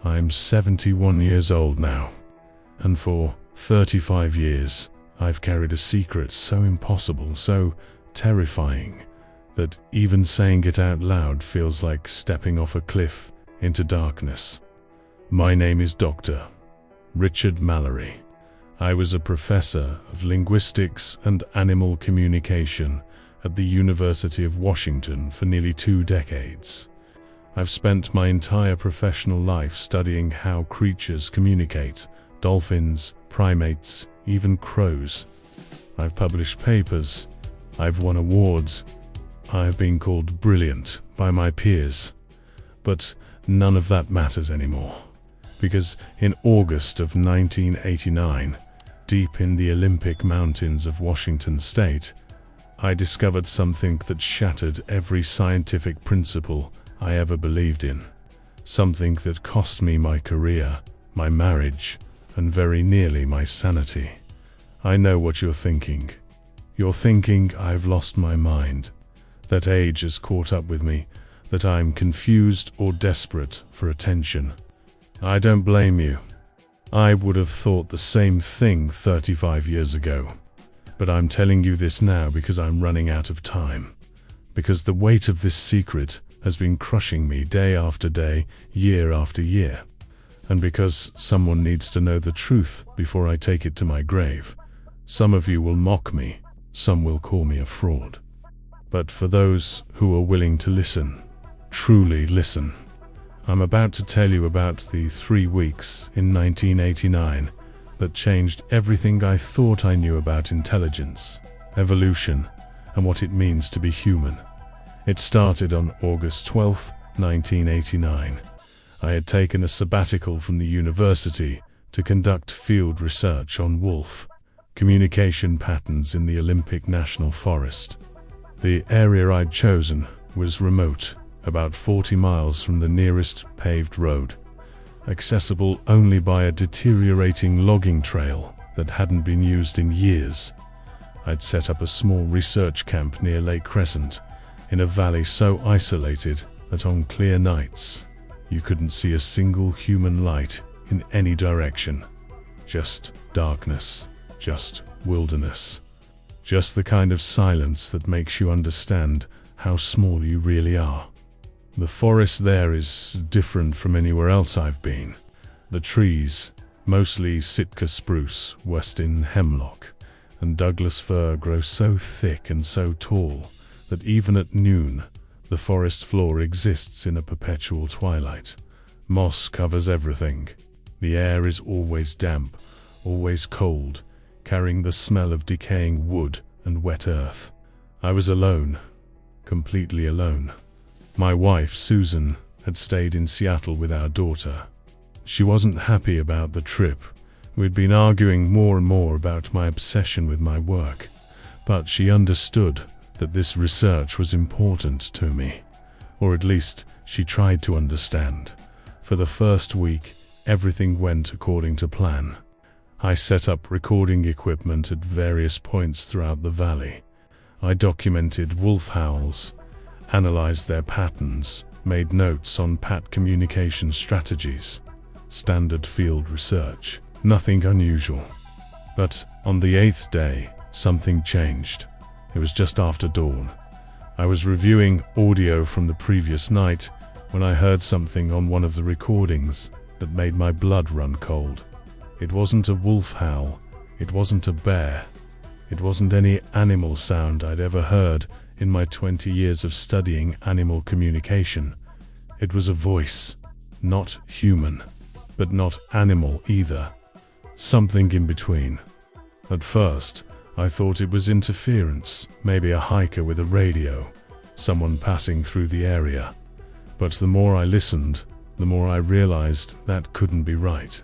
I'm 71 years old now, and for 35 years I've carried a secret so impossible, so terrifying, that even saying it out loud feels like stepping off a cliff into darkness. My name is Dr. Richard Mallory. I was a professor of linguistics and animal communication at the University of Washington for nearly 2 decades. I've spent my entire professional life studying how creatures communicate: dolphins, primates, even crows. I've published papers, I've won awards, I've been called brilliant by my peers. But none of that matters anymore, because in August of 1989, deep in the Olympic Mountains of Washington State, I discovered something that shattered every scientific principle I ever believed in. Something that cost me my career, my marriage, and very nearly my sanity. I know what you're thinking. You're thinking I've lost my mind, that age has caught up with me, that I'm confused or desperate for attention. I don't blame you. I would have thought the same thing 35 years ago. But I'm telling you this now because I'm running out of time. Because the weight of this secret has been crushing me day after day, year after year. And because someone needs to know the truth before I take it to my grave. Some of you will mock me, some will call me a fraud. But for those who are willing to listen, truly listen, I'm about to tell you about the 3 weeks in 1989 that changed everything I thought I knew about intelligence, evolution, and what it means to be human. It started on August 12, 1989. I had taken a sabbatical from the university to conduct field research on wolf communication patterns in the Olympic National Forest. The area I'd chosen was remote, about 40 miles from the nearest paved road, accessible only by a deteriorating logging trail that hadn't been used in years. I'd set up a small research camp near Lake Crescent, in a valley so isolated that on clear nights, you couldn't see a single human light in any direction. Just darkness, just wilderness. Just the kind of silence that makes you understand how small you really are. The forest there is different from anywhere else I've been. The trees, mostly Sitka spruce, Western hemlock, and Douglas fir grow so thick and so tall that even at noon, the forest floor exists in a perpetual twilight. Moss covers everything. The air is always damp, always cold, carrying the smell of decaying wood and wet earth. I was alone, completely alone. My wife, Susan, had stayed in Seattle with our daughter. She wasn't happy about the trip. We'd been arguing more and more about my obsession with my work, but she understood that this research was important to me, or at least she tried to understand. For the first week, everything went according to plan. I set up recording equipment at various points throughout the valley. I documented wolf howls, analyzed their patterns, made notes on pat communication strategies. Standard field research, nothing unusual. But on the 8th day, something changed. It was just after dawn. I was reviewing audio from the previous night when I heard something on one of the recordings that made my blood run cold. It wasn't a wolf howl, it wasn't a bear, it wasn't any animal sound I'd ever heard in my 20 years of studying animal communication. It was a voice, not human, but not animal either. Something in between. At first, I thought it was interference, maybe a hiker with a radio, someone passing through the area. But the more I listened, the more I realized that couldn't be right.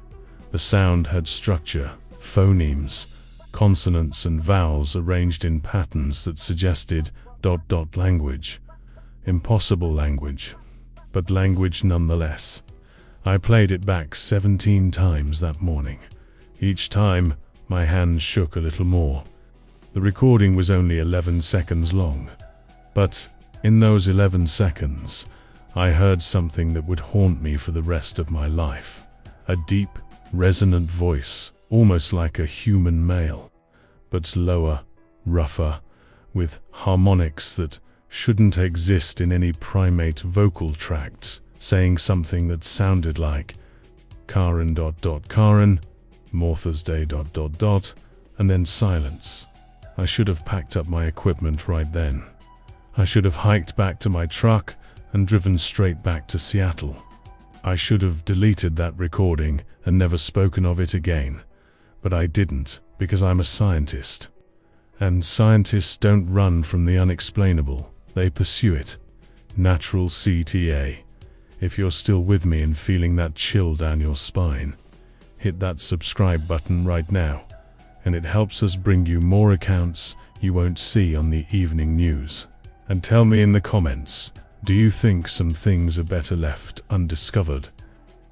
The sound had structure, phonemes, consonants and vowels arranged in patterns that suggested ... language. Impossible language, but language nonetheless. I played it back 17 times that morning. Each time, my hands shook a little more. The recording was only 11 seconds long, but in those 11 seconds, I heard something that would haunt me for the rest of my life. A deep, resonant voice, almost like a human male, but lower, rougher, with harmonics that shouldn't exist in any primate vocal tracts, saying something that sounded like Karen ... Karen, more Thursday ... and then silence. I should have packed up my equipment right then. I should have hiked back to my truck and driven straight back to Seattle. I should have deleted that recording and never spoken of it again. But I didn't, because I'm a scientist. And scientists don't run from the unexplainable, they pursue it. Natural CTA. If you're still with me and feeling that chill down your spine, hit that subscribe button right now, and it helps us bring you more accounts you won't see on the evening news. And tell me in the comments, do you think some things are better left undiscovered?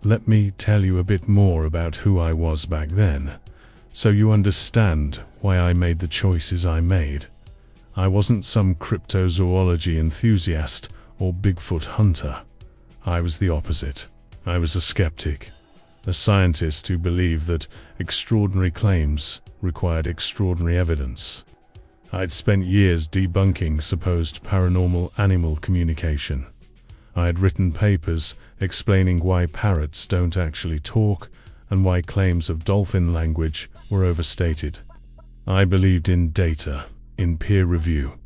Let me tell you a bit more about who I was back then, so you understand why I made the choices I made. I wasn't some cryptozoology enthusiast or Bigfoot hunter. I was the opposite. I was a skeptic, a scientist who believed that extraordinary claims required extraordinary evidence. I'd spent years debunking supposed paranormal animal communication. I had written papers explaining why parrots don't actually talk and why claims of dolphin language were overstated. I believed in data, in peer review,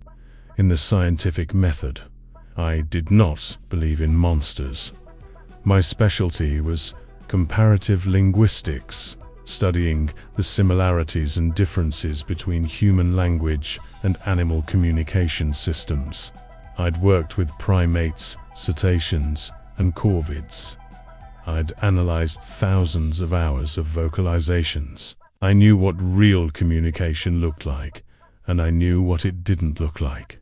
in the scientific method. I did not believe in monsters. My specialty was comparative linguistics, studying the similarities and differences between human language and animal communication systems. I'd worked with primates, cetaceans, and corvids. I'd analyzed thousands of hours of vocalizations. I knew what real communication looked like, and I knew what it didn't look like.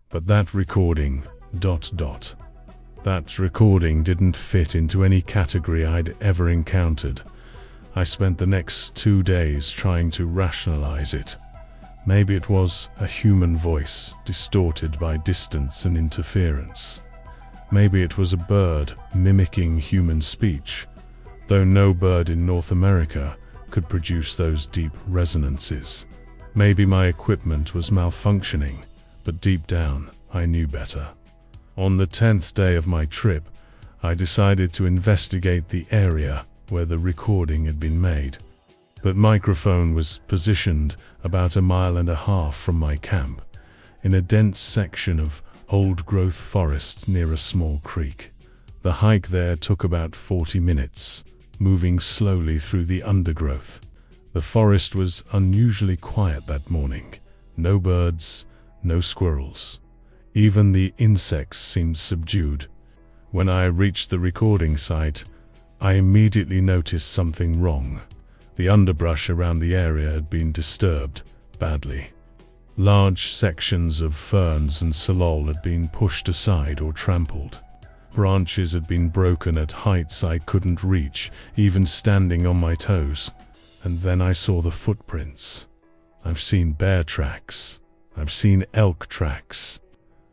But that recording, ... that recording didn't fit into any category I'd ever encountered. I spent the next 2 days trying to rationalize it. Maybe it was a human voice, distorted by distance and interference. Maybe it was a bird mimicking human speech, though no bird in North America could produce those deep resonances. Maybe my equipment was malfunctioning, but deep down, I knew better. On the 10th day of my trip, I decided to investigate the area where the recording had been made. The microphone was positioned about 1.5 miles from my camp, in a dense section of old-growth forest near a small creek. The hike there took about 40 minutes, moving slowly through the undergrowth. The forest was unusually quiet that morning. No birds, no squirrels. Even the insects seemed subdued. When I reached the recording site, I immediately noticed something wrong. The underbrush around the area had been disturbed badly. Large sections of ferns and salal had been pushed aside or trampled. Branches had been broken at heights I couldn't reach, even standing on my toes. And then I saw the footprints. I've seen bear tracks. I've seen elk tracks.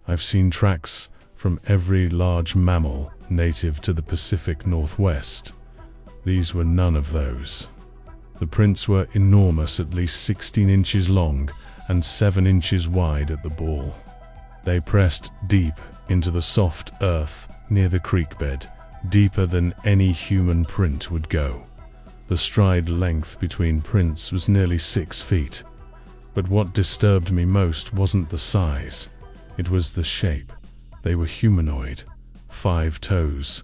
I've seen tracks from every large mammal native to the Pacific Northwest. These were none of those. The prints were enormous, at least 16 inches long and 7 inches wide at the ball. They pressed deep into the soft earth near the creek bed, deeper than any human print would go. The stride length between prints was nearly 6 feet. But what disturbed me most wasn't the size, it was the shape. They were humanoid, 5 toes,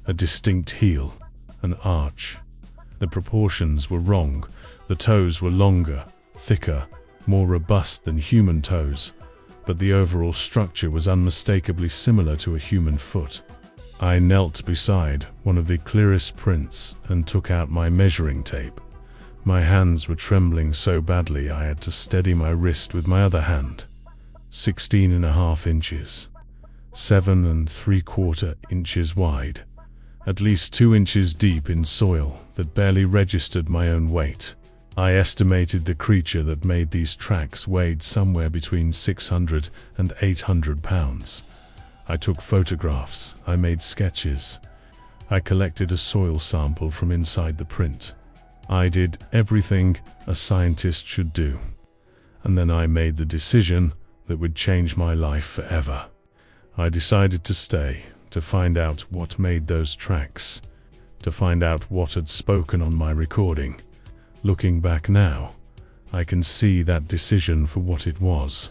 a distinct heel, an arch. The proportions were wrong. The toes were longer, thicker, more robust than human toes, but the overall structure was unmistakably similar to a human foot. I knelt beside one of the clearest prints and took out my measuring tape. My hands were trembling so badly I had to steady my wrist with my other hand. 16.5 inches. 7 3/4 inches wide, at least 2 inches deep in soil that barely registered my own weight. I estimated the creature that made these tracks weighed somewhere between 600 and 800 pounds. I took photographs, I made sketches. I collected a soil sample from inside the print. I did everything a scientist should do. And then I made the decision that would change my life forever. I decided to stay, to find out what made those tracks, to find out what had spoken on my recording. Looking back now, I can see that decision for what it was.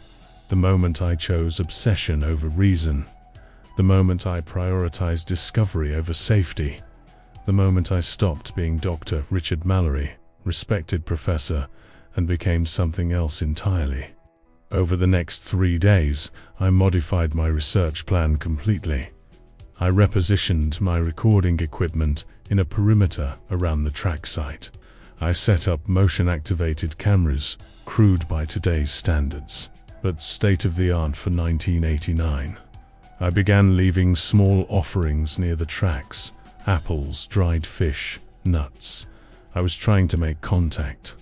The moment I chose obsession over reason. The moment I prioritized discovery over safety. The moment I stopped being Dr. Richard Mallory, respected professor, and became something else entirely. Over the next 3 days, I modified my research plan completely. I repositioned my recording equipment in a perimeter around the track site. I set up motion-activated cameras, crude by today's standards, but state-of-the-art for 1989. I began leaving small offerings near the tracks, apples, dried fish, nuts. I was trying to make contact,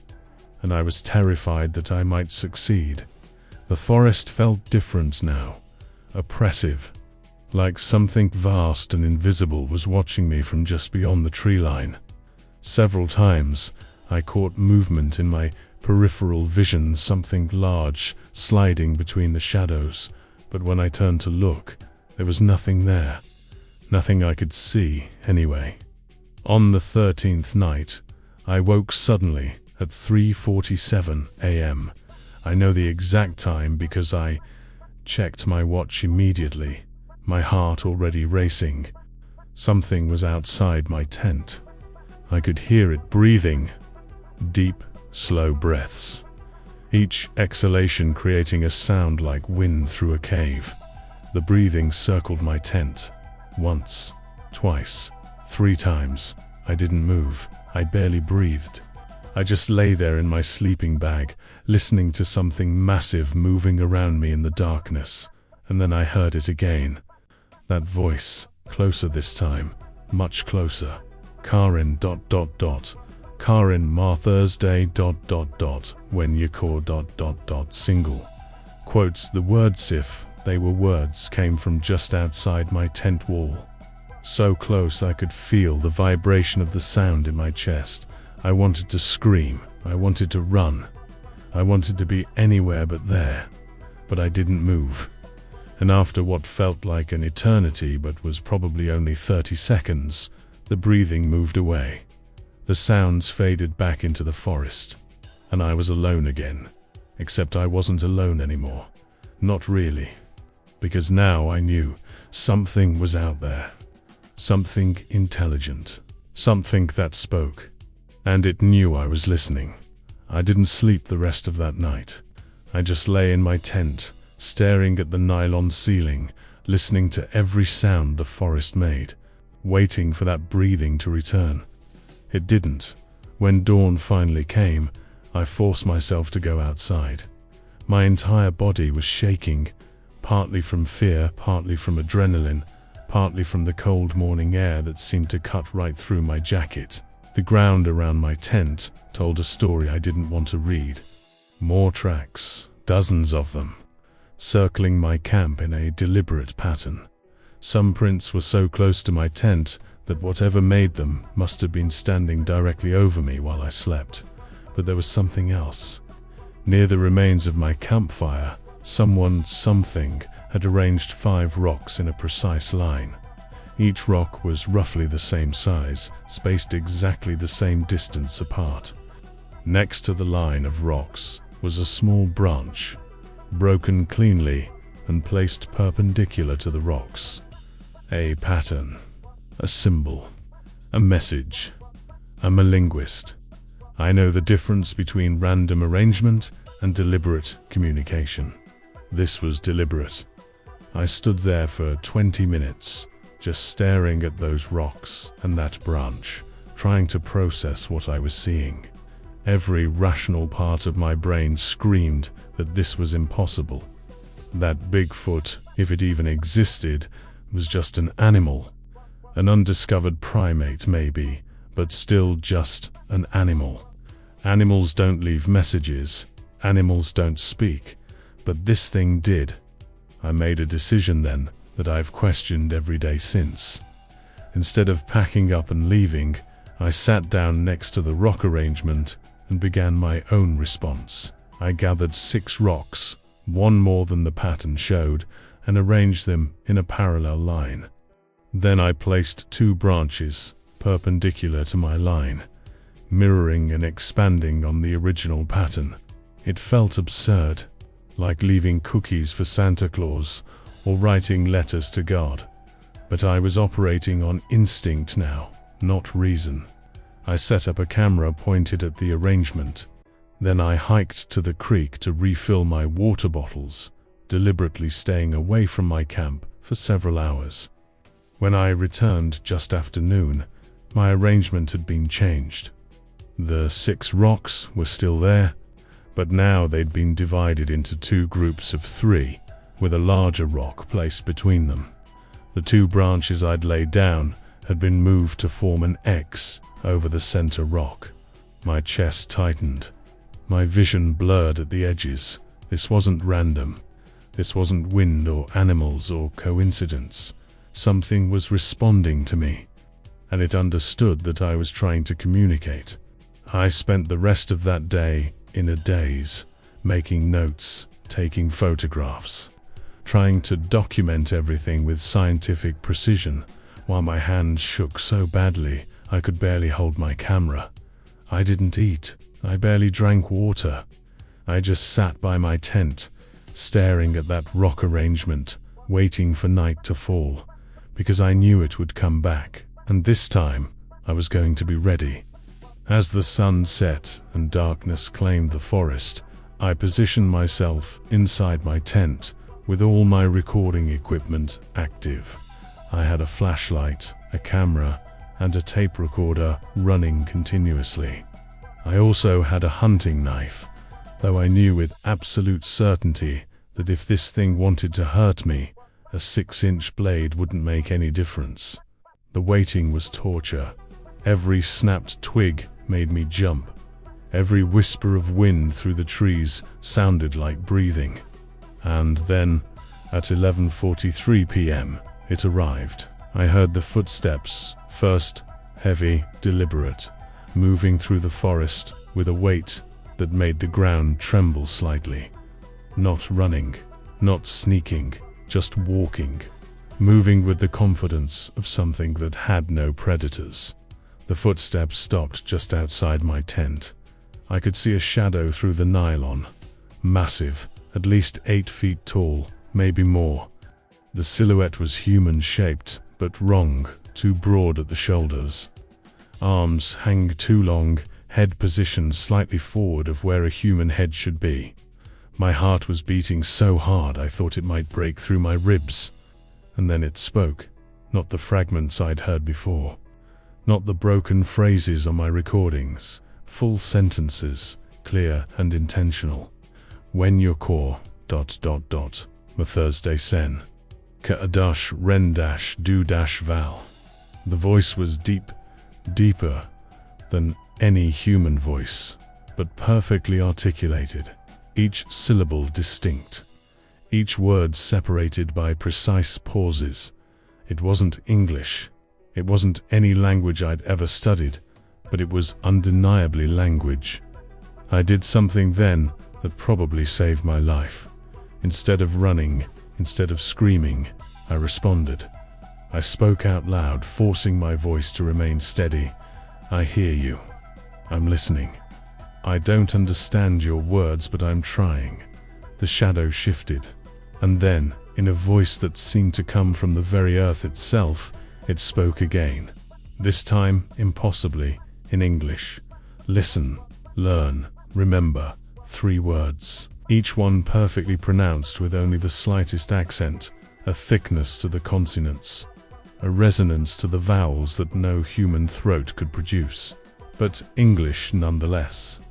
and I was terrified that I might succeed. The forest felt different now, oppressive, like something vast and invisible was watching me from just beyond the tree line. Several times, I caught movement in my peripheral vision, something large sliding between the shadows, but when I turned to look, there was nothing there. Nothing I could see, anyway. On the 13th night, I woke suddenly at 3:47 a.m. I know the exact time because I checked my watch immediately, my heart already racing. Something was outside my tent. I could hear it breathing. Deep, slow breaths. Each exhalation creating a sound like wind through a cave. The breathing circled my tent. Once, twice, 3 times. I didn't move. I barely breathed. I just lay there in my sleeping bag, listening to something massive moving around me in the darkness. And then I heard it again. That voice, closer this time, much closer. Karin ... Karin Ma Thursday ... when you call ... single. Quotes the words if they were words came from just outside my tent wall. So close I could feel the vibration of the sound in my chest. I wanted to scream. I wanted to run. I wanted to be anywhere but there. But I didn't move. And after what felt like an eternity but was probably only 30 seconds, the breathing moved away. The sounds faded back into the forest. And I was alone again. Except I wasn't alone anymore. Not really. Because now I knew something was out there. Something intelligent. Something that spoke. And it knew I was listening. I didn't sleep the rest of that night. I just lay in my tent, staring at the nylon ceiling, listening to every sound the forest made, waiting for that breathing to return. It didn't. When dawn finally came, I forced myself to go outside. My entire body was shaking, partly from fear, partly from adrenaline, partly from the cold morning air that seemed to cut right through my jacket. The ground around my tent told a story I didn't want to read. More tracks, dozens of them, circling my camp in a deliberate pattern. Some prints were so close to my tent that whatever made them must have been standing directly over me while I slept. But there was something else. Near the remains of my campfire, something had arranged 5 rocks in a precise line. Each rock was roughly the same size, spaced exactly the same distance apart. Next to the line of rocks was a small branch, broken cleanly and placed perpendicular to the rocks. A pattern, a symbol, a message. I'm a linguist. I know the difference between random arrangement and deliberate communication. This was deliberate. I stood there for 20 minutes, just staring at those rocks and that branch, trying to process what I was seeing. Every rational part of my brain screamed that this was impossible. That Bigfoot, if it even existed, was just an animal. An undiscovered primate maybe, but still just an animal. Animals don't leave messages. Animals don't speak. But this thing did. I made a decision then, that I've questioned every day since. Instead of packing up and leaving, I sat down next to the rock arrangement and began my own response. I gathered 6 rocks, one more than the pattern showed, and arranged them in a parallel line. Then I placed 2 branches perpendicular to my line, mirroring and expanding on the original pattern. It felt absurd, like leaving cookies for Santa Claus or writing letters to God. But I was operating on instinct now, not reason. I set up a camera pointed at the arrangement. Then I hiked to the creek to refill my water bottles, deliberately staying away from my camp for several hours. When I returned just after noon, my arrangement had been changed. The 6 rocks were still there, but now they'd been divided into 2 groups of 3, with a larger rock placed between them. The 2 branches I'd laid down had been moved to form an X over the center rock. My chest tightened. My vision blurred at the edges. This wasn't random. This wasn't wind or animals or coincidence. Something was responding to me, and it understood that I was trying to communicate. I spent the rest of that day in a daze, making notes, taking photographs, trying to document everything with scientific precision, while my hands shook so badly I could barely hold my camera. I didn't eat. I barely drank water. I just sat by my tent, staring at that rock arrangement, waiting for night to fall, because I knew it would come back, and this time I was going to be ready. As the sun set and darkness claimed the forest, I positioned myself inside my tent with all my recording equipment active. I had a flashlight, a camera, and a tape recorder running continuously. I also had a hunting knife, though I knew with absolute certainty that if this thing wanted to hurt me, a 6-inch blade wouldn't make any difference. The waiting was torture. Every snapped twig made me jump. Every whisper of wind through the trees sounded like breathing. And then, at 11:43 p.m., it arrived. I heard the footsteps, first heavy, deliberate, moving through the forest with a weight that made the ground tremble slightly. Not running, not sneaking, just walking, moving with the confidence of something that had no predators. The footsteps stopped just outside my tent. I could see a shadow through the nylon. Massive, at least 8 feet tall, maybe more. The silhouette was human-shaped, but wrong, too broad at the shoulders. Arms hang too long, head positioned slightly forward of where a human head should be. My heart was beating so hard I thought it might break through my ribs. And then it spoke, not the fragments I'd heard before. Not the broken phrases on my recordings, full sentences, clear and intentional. When your core, ... ma Thursday sen. Ka adash ren dash do dash val. The voice was deep, deeper than any human voice, but perfectly articulated, each syllable distinct, each word separated by precise pauses. It wasn't English. It wasn't any language I'd ever studied, but it was undeniably language. I did something then that probably saved my life. Instead of running, instead of screaming, I responded. I spoke out loud, forcing my voice to remain steady. I hear you. I'm listening. I don't understand your words, but I'm trying. The shadow shifted, and then, in a voice that seemed to come from the very earth itself, it spoke again. This time, impossibly, in English. Listen, learn, remember. 3 words. Each one perfectly pronounced with only the slightest accent, a thickness to the consonants, a resonance to the vowels that no human throat could produce. But English nonetheless.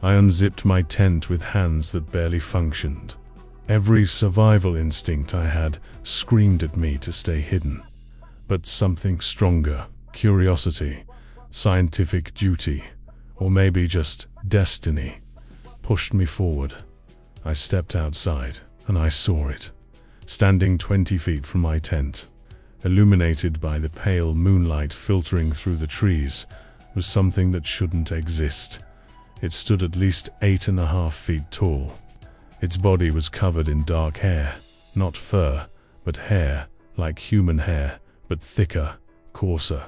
I unzipped my tent with hands that barely functioned. Every survival instinct I had screamed at me to stay hidden. But something stronger, curiosity, scientific duty, or maybe just destiny, pushed me forward. I stepped outside, and I saw it. standing 20 feet from my tent, illuminated by the pale moonlight filtering through the trees, was something that shouldn't exist. It stood at least 8.5 feet tall. Its body was covered in dark hair, not fur, but hair, like human hair, but thicker, coarser.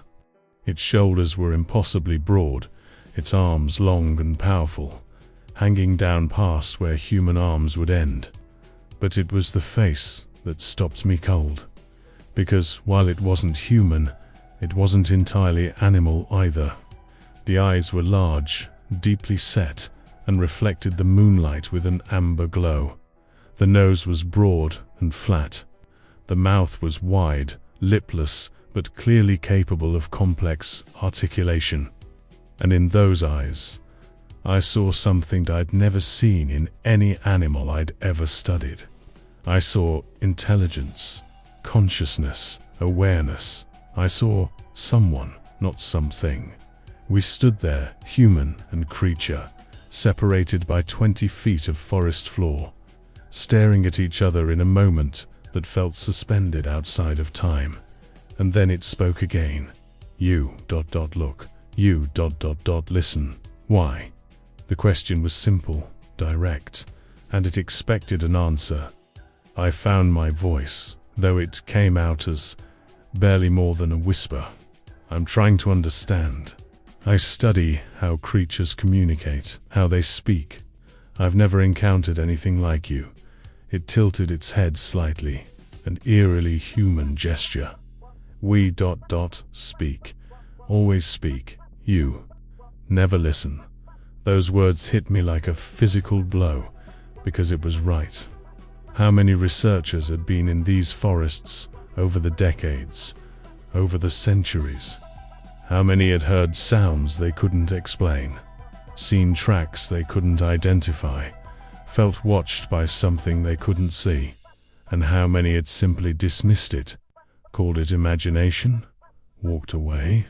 Its shoulders were impossibly broad, its arms long and powerful, hanging down past where human arms would end. But it was the face that stopped me cold. Because while it wasn't human, it wasn't entirely animal either. The eyes were large, deeply set, and reflected the moonlight with an amber glow. The nose was broad and flat. The mouth was wide, lipless, but clearly capable of complex articulation. And in those eyes, I saw something I'd never seen in any animal I'd ever studied. I saw intelligence, consciousness, awareness. I saw someone, not something. We stood there, human and creature, separated by 20 feet of forest floor, staring at each other in a moment that felt suspended outside of time. And then it spoke again. You, look. You, listen. Why? The question was simple, direct, and it expected an answer. I found my voice, though it came out as barely more than a whisper. I'm trying to understand. I study how creatures communicate, how they speak. I've never encountered anything like you. It tilted its head slightly, an eerily human gesture. We, speak. Always speak. You. Never listen. Those words hit me like a physical blow, because it was right. How many researchers had been in these forests over the decades, over the centuries? How many had heard sounds they couldn't explain, seen tracks they couldn't identify, felt watched by something they couldn't see, and how many had simply dismissed it, called it imagination, walked away?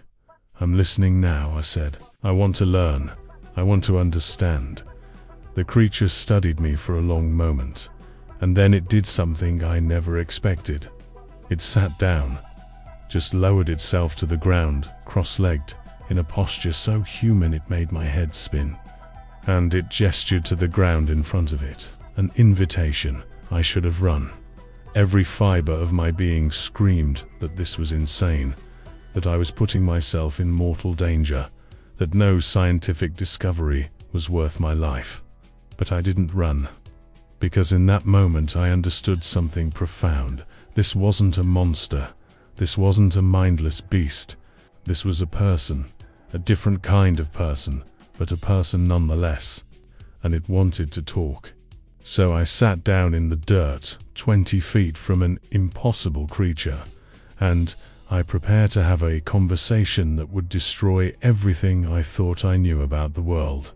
I'm listening now, I said. I want to learn. I want to understand. The creature studied me for a long moment, and then it did something I never expected. It sat down, just lowered itself to the ground, cross-legged, in a posture so human it made my head spin. And it gestured to the ground in front of it, an invitation. I should have run. Every fiber of my being screamed that this was insane, that I was putting myself in mortal danger, that no scientific discovery was worth my life. But I didn't run, because in that moment I understood something profound. This wasn't a monster. This wasn't a mindless beast. This was a person, a different kind of person, but a person nonetheless, and it wanted to talk. So I sat down in the dirt, 20 feet from an impossible creature, and I prepared to have a conversation that would destroy everything I thought I knew about the world.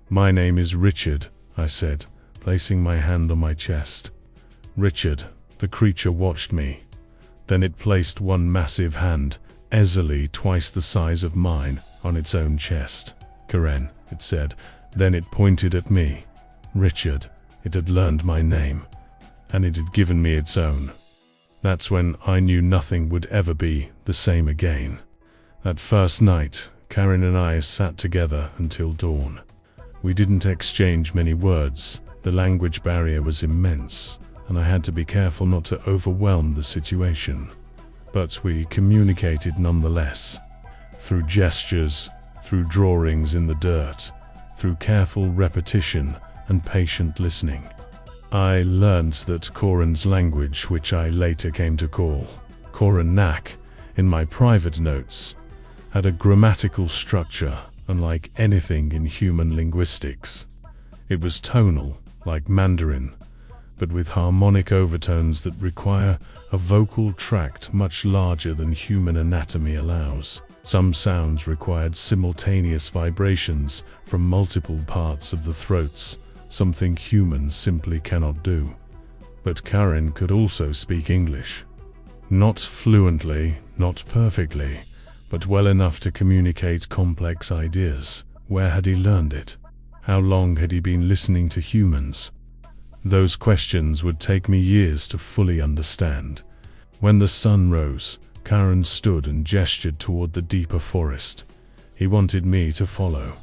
My name is Richard, I said, placing my hand on my chest. Richard. The creature watched me. Then it placed one massive hand, easily twice the size of mine, on its own chest. Karen, it said. Then it pointed at me. Richard. It had learned my name, and it had given me its own. That's when I knew nothing would ever be the same again. That first night, Karen and I sat together until dawn. We didn't exchange many words. The language barrier was immense, and I had to be careful not to overwhelm the situation. But we communicated nonetheless, through gestures, through drawings in the dirt, through careful repetition and patient listening. I learned that Koran's language, which I later came to call Koranak in my private notes, had a grammatical structure unlike anything in human linguistics. It was tonal, like Mandarin, but with harmonic overtones that require a vocal tract much larger than human anatomy allows. Some sounds required simultaneous vibrations from multiple parts of the throats, something humans simply cannot do. But Karen could also speak English. Not fluently, not perfectly, but well enough to communicate complex ideas. Where had he learned it? How long had he been listening to humans? Those questions would take me years to fully understand. When the sun rose, Karen stood and gestured toward the deeper forest. He wanted me to follow.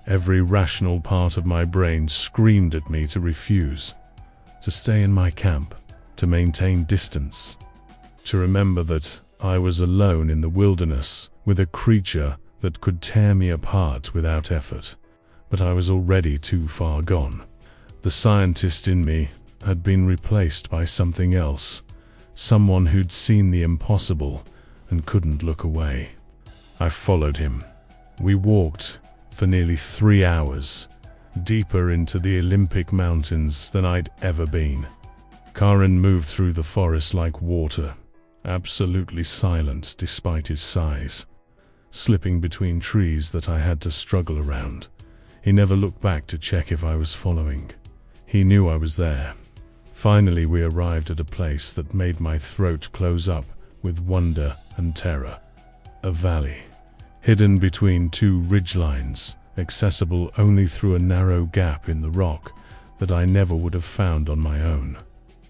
Every rational part of my brain screamed at me to refuse, to stay in my camp, to maintain distance, to remember that I was alone in the wilderness with a creature that could tear me apart without effort. But I was already too far gone. The scientist in me had been replaced by something else, someone who'd seen the impossible and couldn't look away. I followed him. We walked for nearly 3 hours, deeper into the Olympic Mountains than I'd ever been. Karen moved through the forest like water, absolutely silent despite his size, slipping between trees that I had to struggle around. He never looked back to check if I was following. He knew I was there. Finally, we arrived at a place that made my throat close up with wonder and terror. A valley, hidden between two ridgelines, accessible only through a narrow gap in the rock that I never would have found on my own.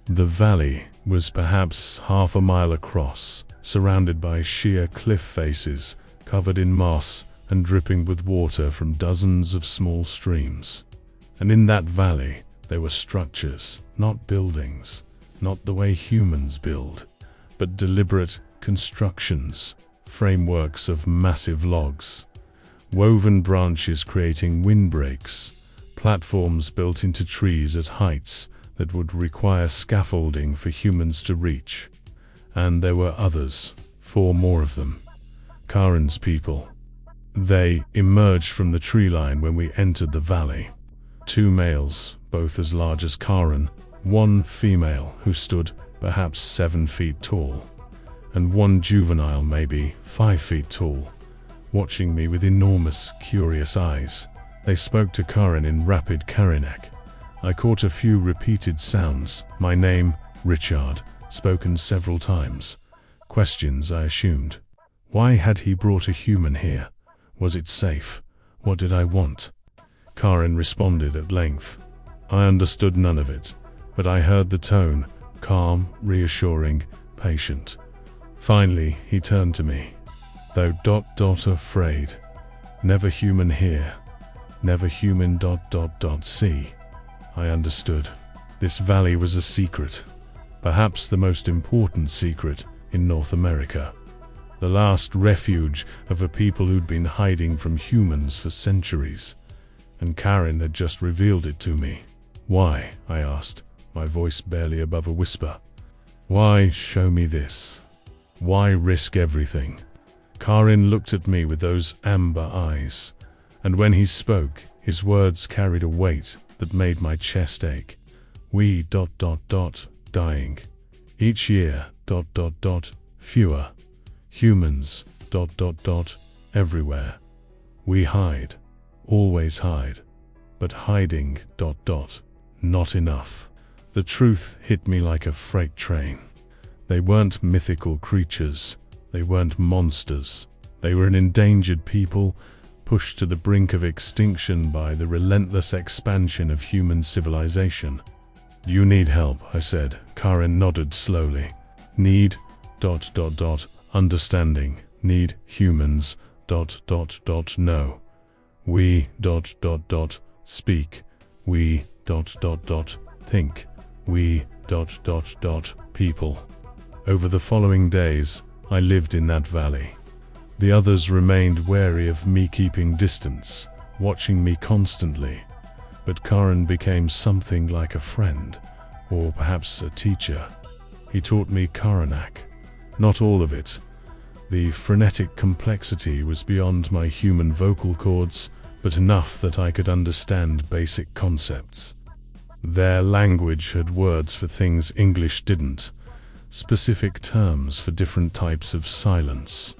The valley was perhaps half a mile across, surrounded by sheer cliff faces, covered in moss and dripping with water from dozens of small streams. And in that valley, there were structures, not buildings, not the way humans build, but deliberate constructions, frameworks of massive logs, woven branches creating windbreaks, platforms built into trees at heights that would require scaffolding for humans to reach. And there were others, 4 more of them. Karen's people. They emerged from the tree line when we entered the valley. 2 males, both as large as Karen, 1 female who stood perhaps 7 feet tall, and 1 juvenile maybe 5 feet tall, watching me with enormous, curious eyes. They spoke to Karen in rapid Karanak. I caught a few repeated sounds. My name, Richard, spoken several times. Questions, I assumed. Why had he brought a human here? Was it safe? What did I want? Karen responded at length. I understood none of it, but I heard the tone, calm, reassuring, patient. Finally, he turned to me. Though ... afraid. Never human here. Never human ... see. I understood. This valley was a secret. Perhaps the most important secret in North America. The last refuge of a people who'd been hiding from humans for centuries. And Karen had just revealed it to me. Why? I asked, my voice barely above a whisper. Why show me this? Why risk everything? Karen looked at me with those amber eyes, and when he spoke, his words carried a weight that made my chest ache. We ... dying. Each year ... fewer. Humans ... everywhere. We hide. Always hide. But hiding ... not enough. The truth hit me like a freight train. They weren't mythical creatures. They weren't monsters. They were an endangered people, pushed to the brink of extinction by the relentless expansion of human civilization. You need help, I said. Karen nodded slowly. Need ... understanding. Need humans ... no. We ... speak. We ... think. We ... people. Over the following days, I lived in that valley. The others remained wary of me keeping distance, watching me constantly. But Karen became something like a friend, or perhaps a teacher. He taught me Karanak. Not all of it. The frenetic complexity was beyond my human vocal cords, but enough that I could understand basic concepts. Their language had words for things English didn't, specific terms for different types of silence,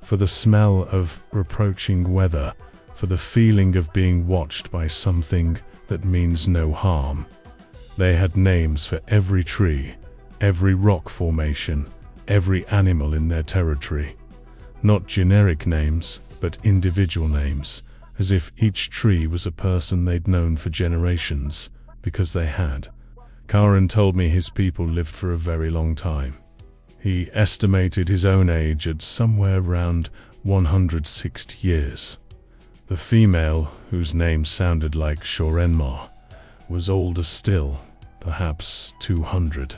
for the smell of approaching weather, for the feeling of being watched by something that means no harm. They had names for every tree, every rock formation, every animal in their territory. Not generic names, but individual names, as if each tree was a person they'd known for generations, because they had. Karin told me his people lived for a very long time. He estimated his own age at somewhere around 160 years. The female, whose name sounded like Shorenma, was older still, perhaps 200.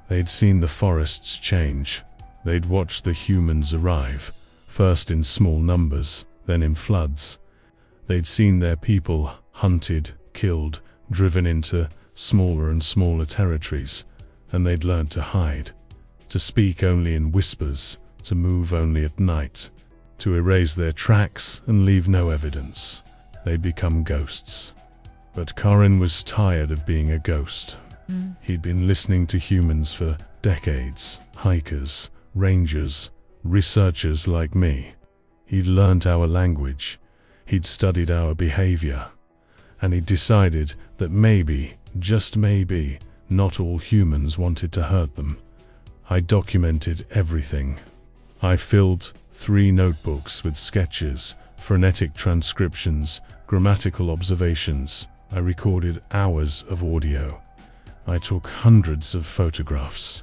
They'd seen the forests change. They'd watched the humans arrive, first in small numbers, then in floods. They'd seen their people hunted, killed, driven into smaller and smaller territories, and they'd learned to hide, to speak only in whispers, to move only at night, to erase their tracks and leave no evidence. They'd become ghosts. But Karin was tired of being a ghost. He'd been listening to humans for decades, hikers, rangers, researchers like me. He'd learned our language, he'd studied our behavior, and he'd decided that maybe, just maybe, not all humans wanted to hurt them. I documented everything. I filled 3 notebooks with sketches, phonetic transcriptions, grammatical observations. I recorded hours of audio. I took hundreds of photographs.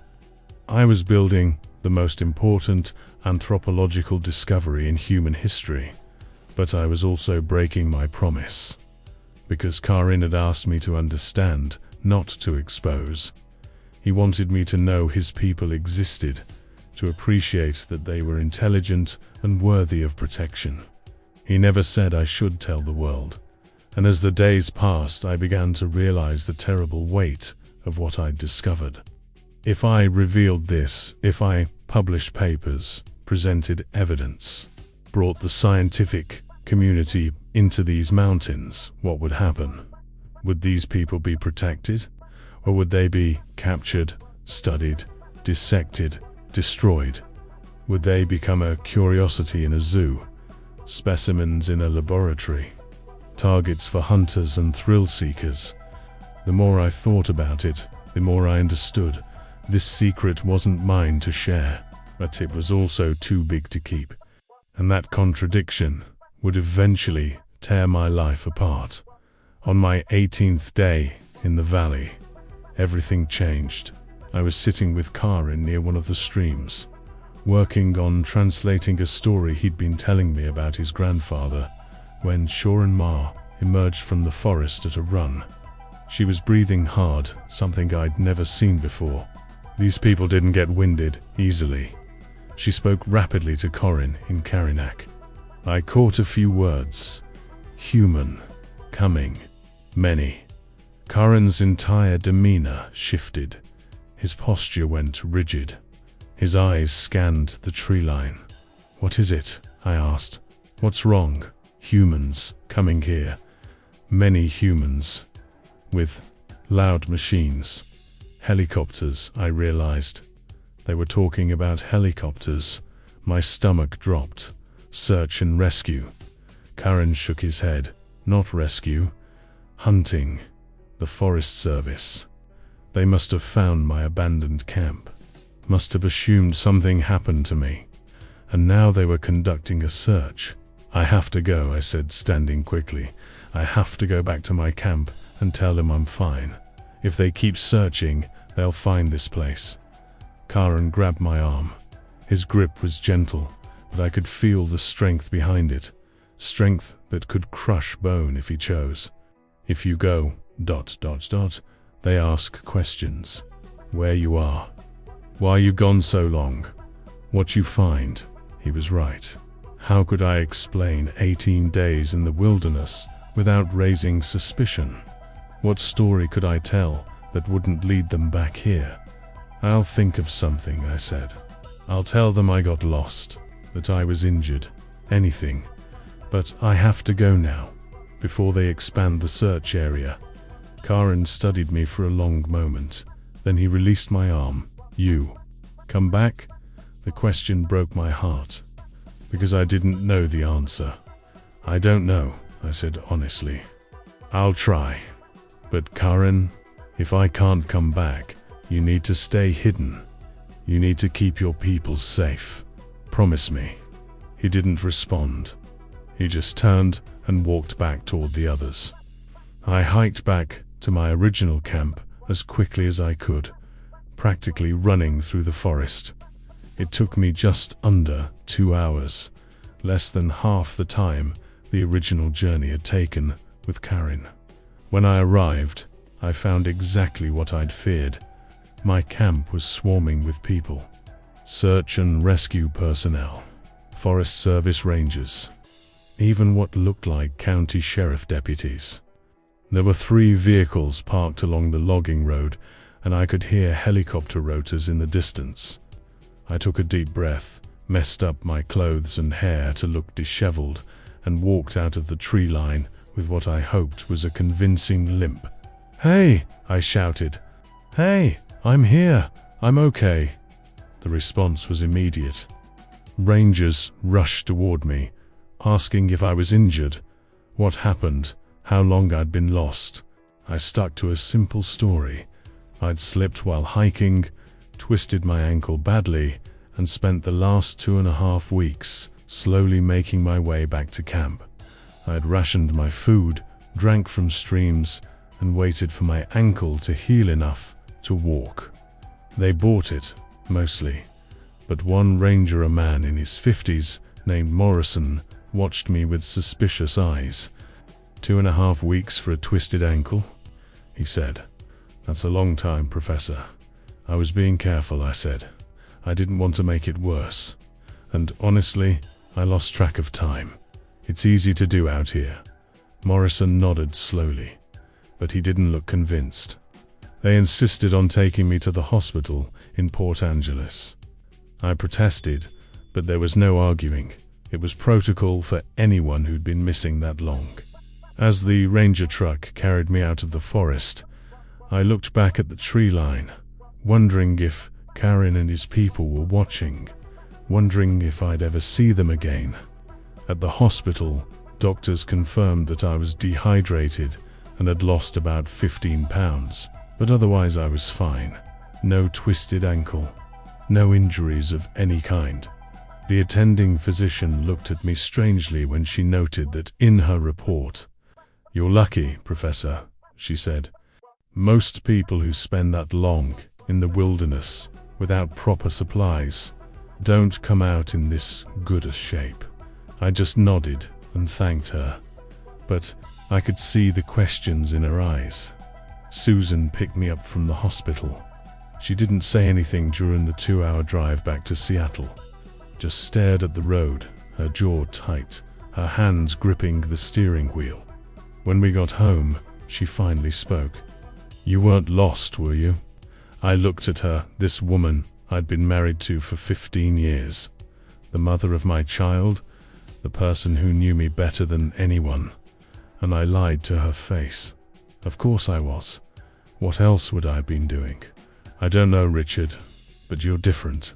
I was building the most important anthropological discovery in human history, but I was also breaking my promise. Because Karin had asked me to understand, not to expose. He wanted me to know his people existed, to appreciate that they were intelligent and worthy of protection. He never said I should tell the world, and as the days passed I began to realize the terrible weight of what I'd discovered. If I revealed this, if I published papers, presented evidence, brought the scientific community into these mountains, what would happen? Would these people be protected? Or would they be captured, studied, dissected, destroyed? Would they become a curiosity in a zoo, specimens in a laboratory, targets for hunters and thrill seekers? The more I thought about it, the more I understood. This secret wasn't mine to share, but it was also too big to keep. And that contradiction would eventually tear my life apart. On my 18th day in the valley, everything changed. I was sitting with Karin near one of the streams, working on translating a story he'd been telling me about his grandfather, when Shorenma emerged from the forest at a run. She was breathing hard, something I'd never seen before. These people didn't get winded easily. She spoke rapidly to Karin in Karinak. I caught a few words. Human. Coming. Many. Karin's entire demeanor shifted. His posture went rigid. His eyes scanned the tree line. What is it? I asked. What's wrong? Humans coming here. Many humans. With loud machines. Helicopters, I realized. They were talking about helicopters. My stomach dropped. Search and rescue. Karin shook his head. Not rescue. Hunting. The Forest Service. They must have found my abandoned camp. Must have assumed something happened to me. And now they were conducting a search. I have to go, I said, standing quickly. I have to go back to my camp and tell them I'm fine. If they keep searching, they'll find this place. Karin grabbed my arm. His grip was gentle, but I could feel the strength behind it. Strength that could crush bone if he chose. If you go, ... they ask questions. Where you are. Why you gone so long? What you find? He was right. How could I explain 18 days in the wilderness without raising suspicion? What story could I tell that wouldn't lead them back here? I'll think of something, I said. I'll tell them I got lost, that I was injured, anything. But I have to go now, before they expand the search area. Karin studied me for a long moment. Then he released my arm. You. Come back? The question broke my heart, because I didn't know the answer. I don't know, I said honestly. I'll try. But Karin, if I can't come back, you need to stay hidden. You need to keep your people safe. Promise me. He didn't respond. He just turned and walked back toward the others. I hiked back to my original camp as quickly as I could, practically running through the forest. It took me just under 2 hours, less than half the time the original journey had taken with Karen. When I arrived, I found exactly what I'd feared. My camp was swarming with people. Search and rescue personnel, Forest Service rangers, even what looked like county sheriff deputies. There were 3 vehicles parked along the logging road, and I could hear helicopter rotors in the distance. I took a deep breath, messed up my clothes and hair to look disheveled, and walked out of the tree line with what I hoped was a convincing limp. "Hey!" I shouted. "Hey! I'm here! I'm okay!" The response was immediate. Rangers rushed toward me, asking if I was injured, what happened, how long I'd been lost. I stuck to a simple story. I'd slipped while hiking, twisted my ankle badly, and spent the last 2.5 weeks slowly making my way back to camp. I had rationed my food, drank from streams, and waited for my ankle to heal enough to walk. They bought it, mostly, but one ranger, a man in his 50s, named Morrison, watched me with suspicious eyes. 2.5 weeks for a twisted ankle? He said. "That's a long time, Professor." I was being careful, I said. I didn't want to make it worse. And honestly, I lost track of time. It's easy to do out here. Morrison nodded slowly, but he didn't look convinced. They insisted on taking me to the hospital in Port Angeles. I protested, but there was no arguing. It was protocol for anyone who'd been missing that long. As the ranger truck carried me out of the forest, I looked back at the tree line, wondering if Karen and his people were watching, wondering if I'd ever see them again. At the hospital, doctors confirmed that I was dehydrated and had lost about 15 pounds, but otherwise I was fine. No twisted ankle, no injuries of any kind. The attending physician looked at me strangely when she noted that in her report. "You're lucky, Professor," she said. "Most people who spend that long in the wilderness without proper supplies don't come out in this good a shape." I just nodded and thanked her, but I could see the questions in her eyes. Susan picked me up from the hospital. She didn't say anything during the 2-hour drive back to Seattle, just stared at the road, her jaw tight, her hands gripping the steering wheel. When we got home, she finally spoke. "You weren't lost, were you?" I looked at her, this woman I'd been married to for 15 years, the mother of my child, the person who knew me better than anyone, and I lied to her face. Of course I was. What else would I have been doing? "I don't know, Richard, but you're different.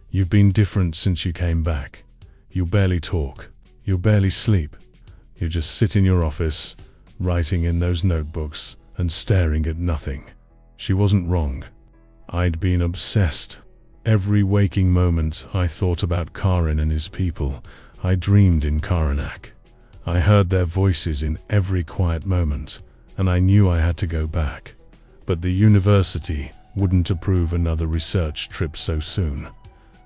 You've been different since you came back. You barely talk. You barely sleep. You just sit in your office, writing in those notebooks and staring at nothing." She wasn't wrong. I'd been obsessed. Every waking moment I thought about Karen and his people. I dreamed in Karanak. I heard their voices in every quiet moment, and I knew I had to go back. But the university wouldn't approve another research trip so soon.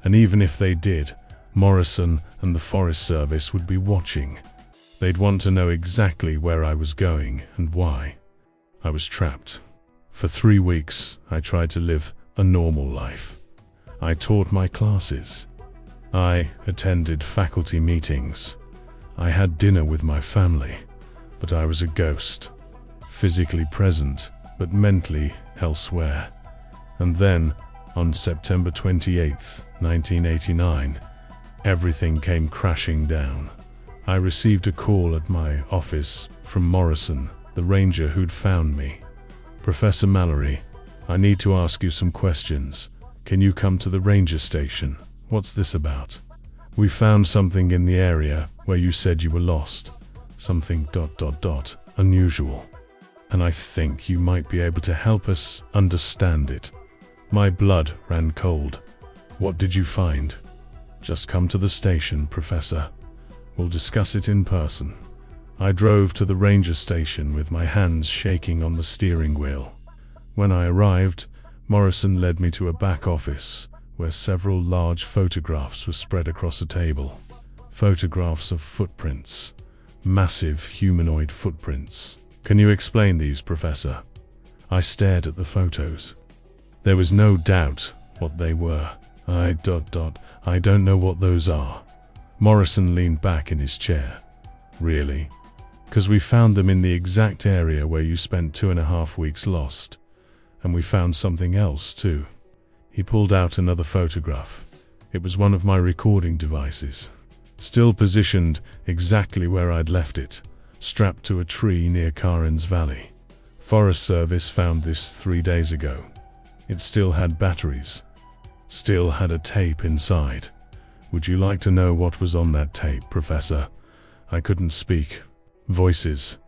And even if they did, Morrison and the Forest Service would be watching. They'd want to know exactly where I was going and why. I was trapped. For 3 weeks, I tried to live a normal life. I taught my classes. I attended faculty meetings. I had dinner with my family, but I was a ghost, physically present, but mentally elsewhere. And then, on September 28th, 1989, everything came crashing down. I received a call at my office from Morrison, the ranger who'd found me. "Professor Mallory, I need to ask you some questions. Can you come to the ranger station? What's this about? We found something in the area where you said you were lost. Something ... unusual. And I think you might be able to help us understand it." My blood ran cold. "What did you find?" "Just come to the station, Professor. We'll discuss it in person." I drove to the ranger station with my hands shaking on the steering wheel. When I arrived, Morrison led me to a back office where several large photographs were spread across a table. Photographs of footprints. Massive humanoid footprints. "Can you explain these, Professor?" I stared at the photos. There was no doubt what they were. I don't know what those are." Morrison leaned back in his chair. "Really? 'Cause we found them in the exact area where you spent 2.5 weeks lost. And we found something else too." He pulled out another photograph. It was one of my recording devices, still positioned exactly where I'd left it, strapped to a tree near Karen's Valley. Forest Service found this 3 days ago. It still had batteries, still had a tape inside. "Would you like to know what was on that tape, Professor?" I couldn't speak. Voices.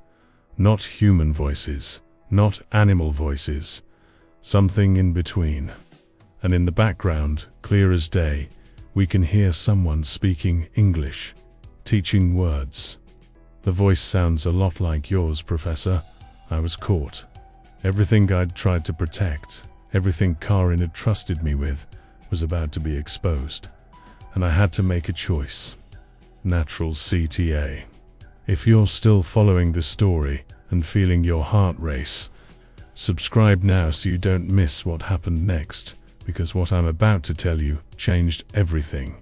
Not human voices, not animal voices. Something in between. And in the background, clear as day, we can hear someone speaking English, teaching words. "The voice sounds a lot like yours, Professor." I was caught. Everything I'd tried to protect, everything Karen had trusted me with, was about to be exposed. And I had to make a choice. Natural CTA. If you're still following this story and feeling your heart race, subscribe now so you don't miss what happened next, because what I'm about to tell you changed everything.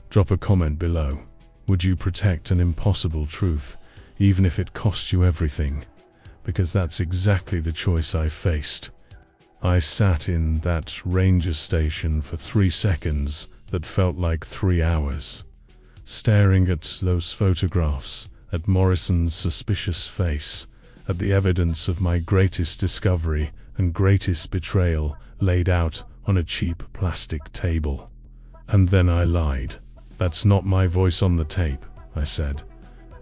Drop a comment below. Would you protect an impossible truth, even if it cost you everything? Because that's exactly the choice I faced. I sat in that ranger station for 3 seconds that felt like 3 hours, staring at those photographs, at Morrison's suspicious face, at the evidence of my greatest discovery and greatest betrayal laid out on a cheap plastic table. And then I lied. "That's not my voice on the tape," I said.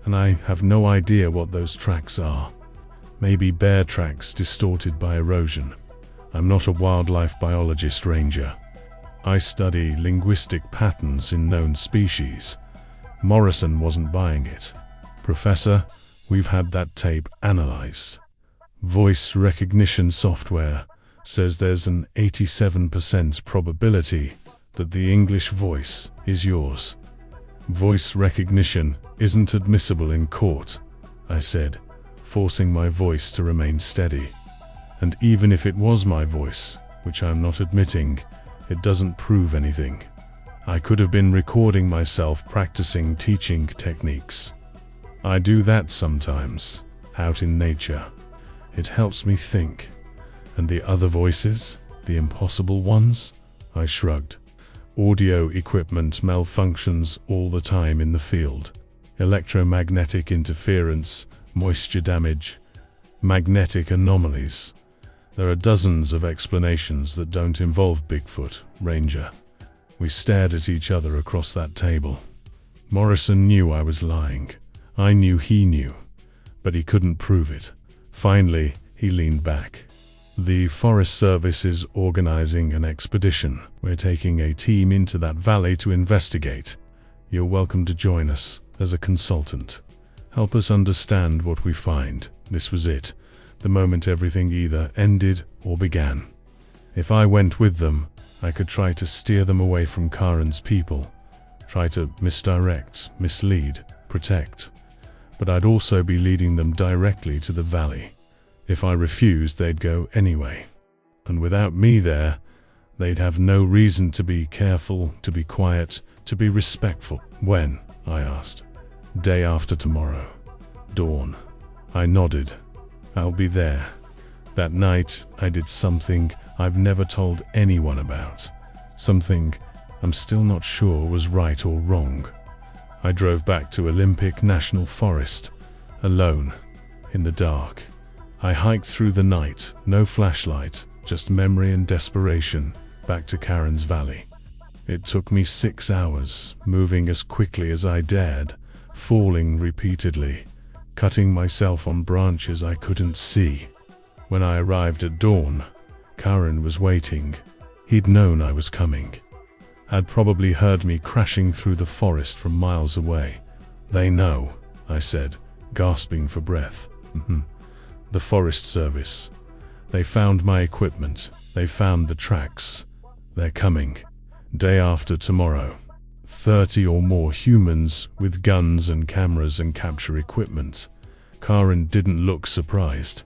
"And I have no idea what those tracks are. Maybe bear tracks distorted by erosion. I'm not a wildlife biologist, Ranger. I study linguistic patterns in known species." Morrison wasn't buying it. "Professor, we've had that tape analyzed. Voice recognition software says there's an 87% probability that the English voice is yours." "Voice recognition isn't admissible in court," I said, forcing my voice to remain steady. "And even if it was my voice, which I'm not admitting, it doesn't prove anything. I could have been recording myself practicing teaching techniques. I do that sometimes, out in nature. It helps me think. And the other voices, the impossible ones?" I shrugged. "Audio equipment malfunctions all the time in the field. Electromagnetic interference, moisture damage, magnetic anomalies. There are dozens of explanations that don't involve Bigfoot, Ranger." We stared at each other across that table. Morrison knew I was lying. I knew he knew, but he couldn't prove it. Finally, he leaned back. "The Forest Service is organizing an expedition. We're taking a team into that valley to investigate. You're welcome to join us as a consultant. Help us understand what we find." This was it, the moment everything either ended or began. If I went with them, I could try to steer them away from Karen's people, try to misdirect, mislead, protect. But I'd also be leading them directly to the valley. If I refused, they'd go anyway. And without me there, they'd have no reason to be careful, to be quiet, to be respectful. "When?" I asked. "Day after tomorrow. Dawn." I nodded. "I'll be there." That night, I did something I've never told anyone about. Something I'm still not sure was right or wrong. I drove back to Olympic National Forest, alone, in the dark. I hiked through the night, no flashlight, just memory and desperation, back to Karen's Valley. It took me 6 hours, moving as quickly as I dared, falling repeatedly, cutting myself on branches I couldn't see. When I arrived at dawn, Karen was waiting. He'd known I was coming. Had probably heard me crashing through the forest from miles away. "They know," I said, gasping for breath. The Forest Service. They found my equipment. They found the tracks. They're coming. Day after tomorrow. 30 or more humans with guns and cameras and capture equipment. Karen didn't look surprised.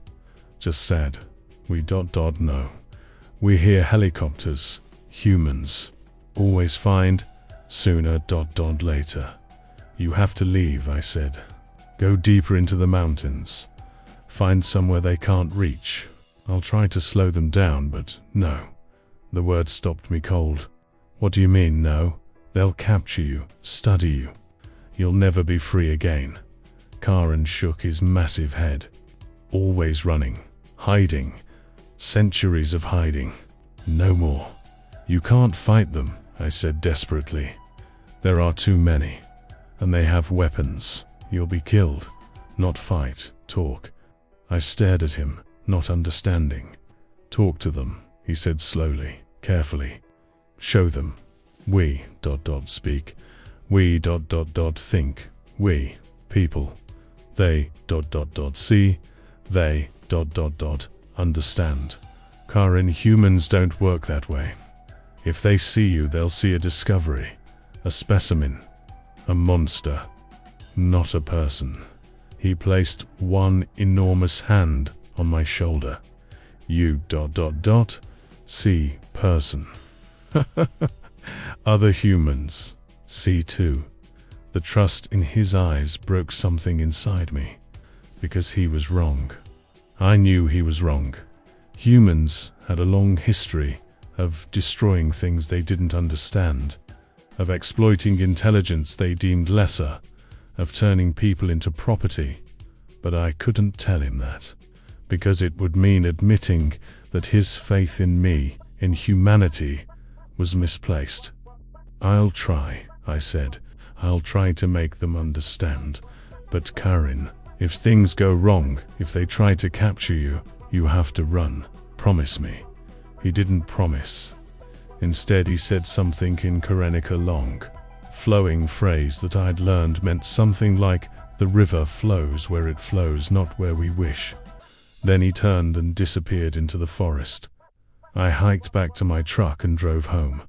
Just said, we know. We hear helicopters. Humans. Always find. Sooner later. You have to leave, I said. Go deeper into the mountains. Find somewhere they can't reach. I'll try to slow them down, but no. The word stopped me cold. What do you mean, no? They'll capture you, study you. You'll never be free again. Karen shook his massive head. Always running, hiding. Centuries of hiding. No more. You can't fight them, I said desperately. There are too many. And they have weapons. You'll be killed. Not fight, talk. I stared at him, not understanding. Talk to them, he said slowly, carefully. Show them. We, speak. We, think. We, people. They, see. They, understand. Karen, humans don't work that way. If they see you, they'll see a discovery. A specimen. A monster. Not a person. He placed one enormous hand on my shoulder. You, see, person. Other humans. See too. The trust in his eyes broke something inside me. Because he was wrong. I knew he was wrong. Humans had a long history of destroying things they didn't understand, of exploiting intelligence they deemed lesser, of turning people into property. But I couldn't tell him that, because it would mean admitting that his faith in me, in humanity, was misplaced. I'll try, I said. I'll try to make them understand. But Karen, if things go wrong, if they try to capture you, you have to run. Promise me. He didn't promise. Instead, he said something in Karenica long, flowing phrase that I'd learned meant something like, the river flows where it flows, not where we wish. Then he turned and disappeared into the forest. I hiked back to my truck and drove home.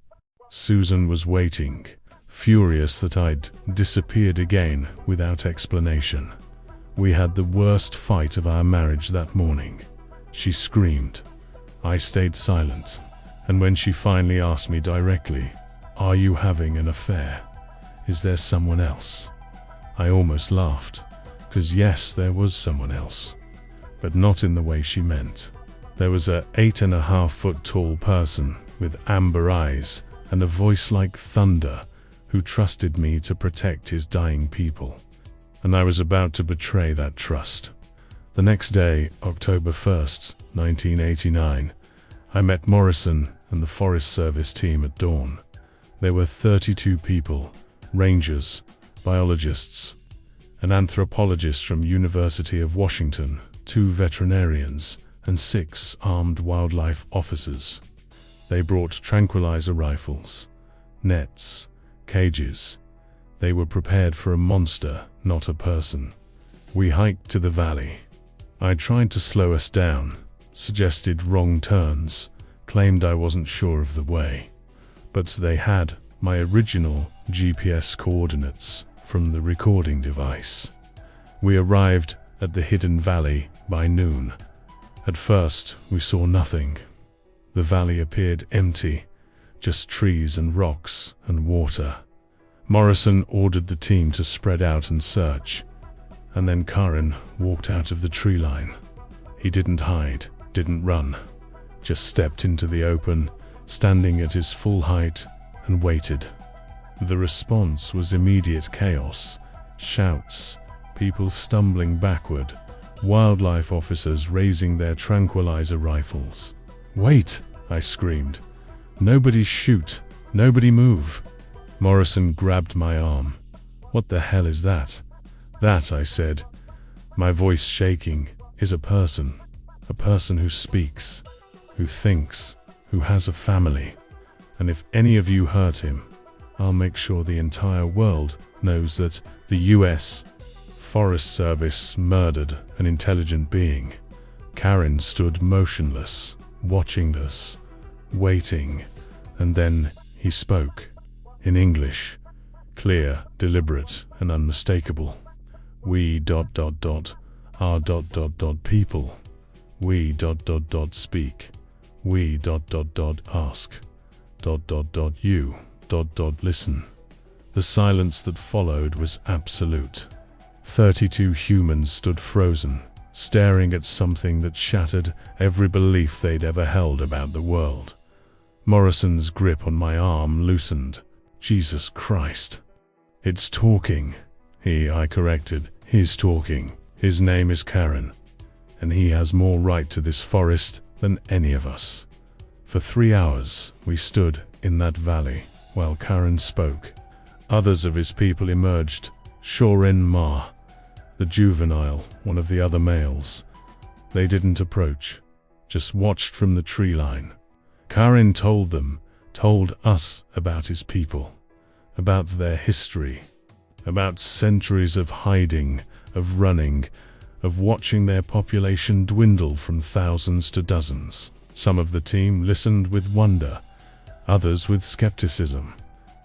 Susan was waiting, furious that I'd disappeared again without explanation. We had the worst fight of our marriage that morning. She screamed. I stayed silent. And when she finally asked me directly, "Are you having an affair? Is there someone else?" I almost laughed, 'cause yes, there was someone else. But not in the way she meant. There was a 8.5-foot tall person with amber eyes and a voice like thunder who trusted me to protect his dying people. And I was about to betray that trust. The next day, October 1st, 1989, I met Morrison and the Forest Service team at dawn. There were 32 people, rangers, biologists, an anthropologist from University of Washington, 2 veterinarians, and 6 armed wildlife officers. They brought tranquilizer rifles, nets, cages. They were prepared for a monster, not a person. We hiked to the valley. I tried to slow us down, suggested wrong turns, claimed I wasn't sure of the way. But they had my original GPS coordinates from the recording device. We arrived at the hidden valley by noon. At first, we saw nothing. The valley appeared empty, just trees and rocks and water. Morrison ordered the team to spread out and search, and then Karen walked out of the tree line. He didn't hide, didn't run, just stepped into the open, standing at his full height, and waited. The response was immediate chaos, shouts, people stumbling backward, wildlife officers raising their tranquilizer rifles. "Wait!" I screamed. "Nobody shoot! Nobody move!" Morrison grabbed my arm. "What the hell is that?" "That," I said, my voice shaking, "is a person who speaks, who thinks, who has a family. And if any of you hurt him, I'll make sure the entire world knows that the US Forest Service murdered an intelligent being. Karen stood motionless, watching us, waiting, and then he spoke. In English, clear, deliberate, and unmistakable. We ... are ... people. We ... speak. We ... ask. ... you ... listen. The silence that followed was absolute. 32 humans stood frozen, staring at something that shattered every belief they'd ever held about the world. Morrison's grip on my arm loosened. Jesus Christ. It's talking. I corrected. He's talking. His name is Karen, and he has more right to this forest than any of us. For 3 hours, we stood in that valley while Karen spoke. Others of his people emerged. Shorin Ma, the juvenile, one of the other males. They didn't approach, just watched from the tree line. Karen told us about his people, about their history, about centuries of hiding, of running, of watching their population dwindle from thousands to dozens. Some of the team listened with wonder, others with skepticism.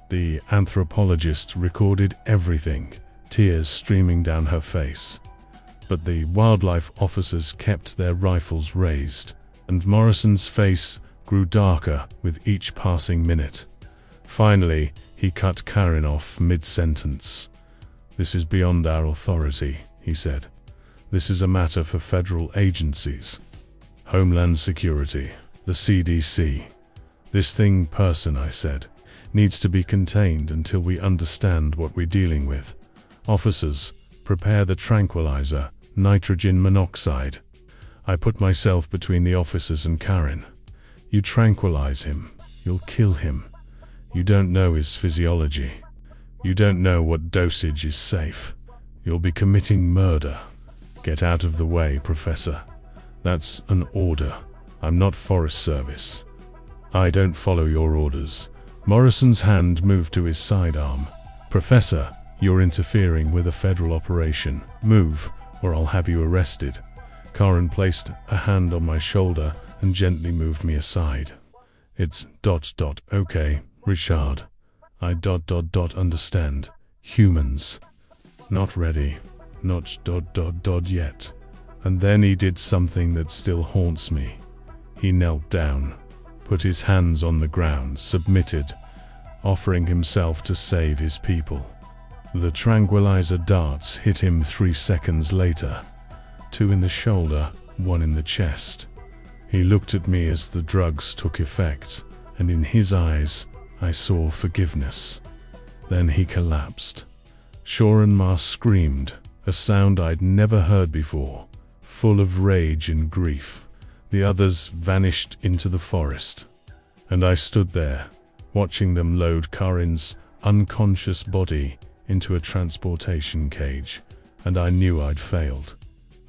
The anthropologist recorded everything, tears streaming down her face. But the wildlife officers kept their rifles raised, and Morrison's face grew darker with each passing minute. Finally, he cut Karen off mid-sentence. "This is beyond our authority," he said. "This is a matter for federal agencies. Homeland Security, the CDC. This person," I said, "needs to be contained until we understand what we're dealing with. Officers, prepare the tranquilizer, nitrogen monoxide." I put myself between the officers and Karen. "You tranquilize him. You'll kill him. You don't know his physiology. You don't know what dosage is safe. You'll be committing murder. Get out of the way, Professor. That's an order. I'm not Forest Service. I don't follow your orders." Morrison's hand moved to his sidearm. "Professor, you're interfering with a federal operation. Move, or I'll have you arrested." Karen placed a hand on my shoulder and gently moved me aside. "It's ... okay, Richard. I ... understand. Humans. Not ready. Not ... yet." And then he did something that still haunts me. He knelt down, put his hands on the ground, submitted, offering himself to save his people. The tranquilizer darts hit him 3 seconds later. 2 in the shoulder, 1 in the chest. He looked at me as the drugs took effect, and in his eyes, I saw forgiveness. Then he collapsed. Shorin Ma screamed, a sound I'd never heard before, full of rage and grief. The others vanished into the forest, and I stood there, watching them load Karen's unconscious body into a transportation cage, and I knew I'd failed.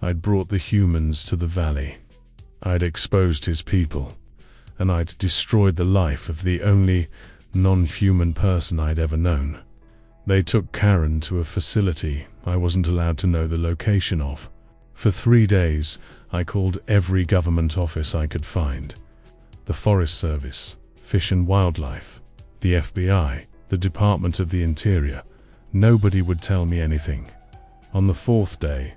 I'd brought the humans to the valley. I'd exposed his people, and I'd destroyed the life of the only non-human person I'd ever known. They took Karen to a facility I wasn't allowed to know the location of. For 3 days, I called every government office I could find. The Forest Service, Fish and Wildlife, the FBI, the Department of the Interior. Nobody would tell me anything. On the 4th day,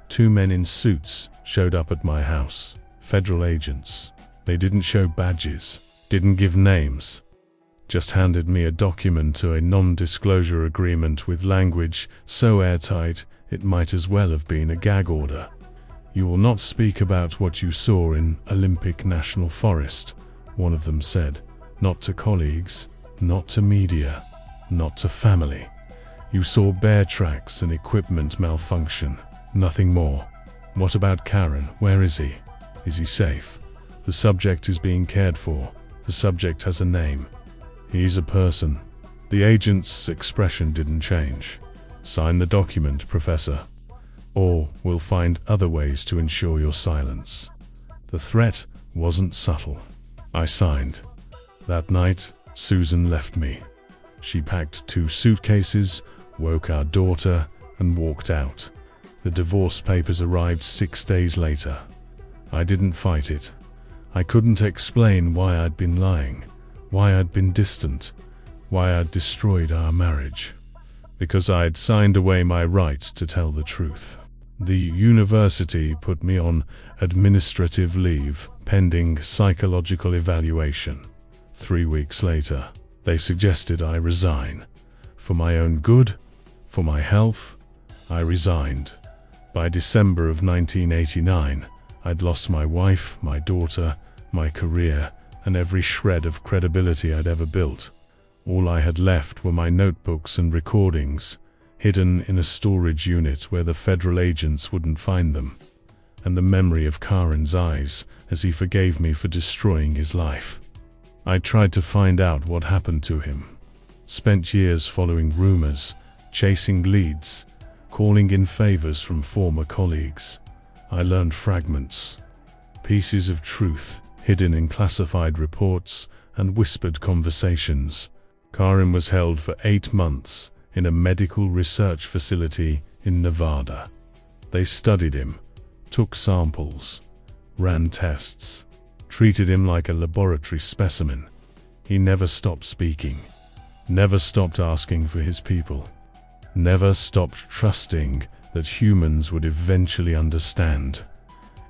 2 men in suits showed up at my house. Federal agents. They didn't show badges, didn't give names. Just handed me a document to a non-disclosure agreement with language so airtight it might as well have been a gag order. "You will not speak about what you saw in Olympic National Forest," one of them said. "Not to colleagues, not to media, not to family. You saw bear tracks and equipment malfunction, nothing more. What about Karen? Where is he? Is he safe? The subject is being cared for. The subject has a name. He's a person." The agent's expression didn't change. "Sign the document, Professor, or we'll find other ways to ensure your silence." The threat wasn't subtle. I signed. That night, Susan left me. She packed 2 suitcases, woke our daughter, and walked out. The divorce papers arrived 6 days later. I didn't fight it. I couldn't explain why I'd been lying, why I'd been distant, why I'd destroyed our marriage. Because I'd signed away my right to tell the truth. The university put me on administrative leave pending psychological evaluation. 3 weeks later, they suggested I resign. For my own good, for my health, I resigned. By December of 1989, I'd lost my wife, my daughter, my career, and every shred of credibility I'd ever built. All I had left were my notebooks and recordings, hidden in a storage unit where the federal agents wouldn't find them, and the memory of Karen's eyes as he forgave me for destroying his life. I tried to find out what happened to him. Spent years following rumors, chasing leads, calling in favors from former colleagues. I learned fragments, pieces of truth hidden in classified reports and whispered conversations. Karen was held for 8 months in a medical research facility in Nevada. They studied him, took samples, ran tests, treated him like a laboratory specimen. He never stopped speaking, never stopped asking for his people, never stopped trusting that humans would eventually understand.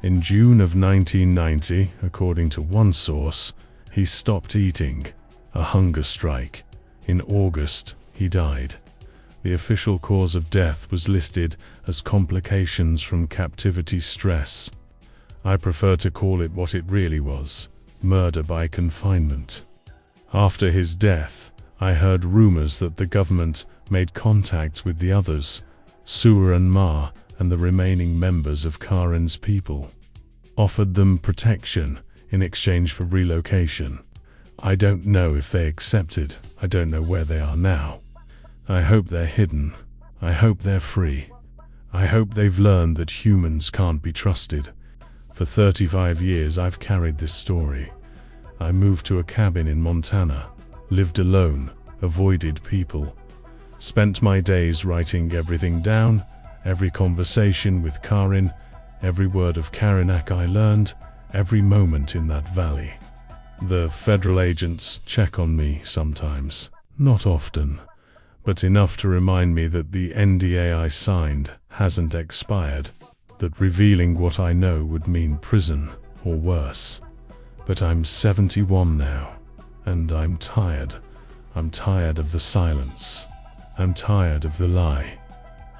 In June of 1990, according to one source, he stopped eating, a hunger strike. In August, he died. The official cause of death was listed as complications from captivity stress. I prefer to call it what it really was: murder by confinement. After his death, I heard rumors that the government made contact with the others, Suer and Ma, and the remaining members of Karen's people. Offered them protection in exchange for relocation. I don't know if they accepted. I don't know where they are now. I hope they're hidden. I hope they're free. I hope they've learned that humans can't be trusted. For 35 years I've carried this story. I moved to a cabin in Montana, lived alone, avoided people. Spent my days writing everything down, every conversation with Karen, every word of Karenak I learned, every moment in that valley. The federal agents check on me sometimes, not often, but enough to remind me that the NDA I signed hasn't expired, that revealing what I know would mean prison or worse. But I'm 71 now, and I'm tired. I'm tired of the silence. I'm tired of the lie.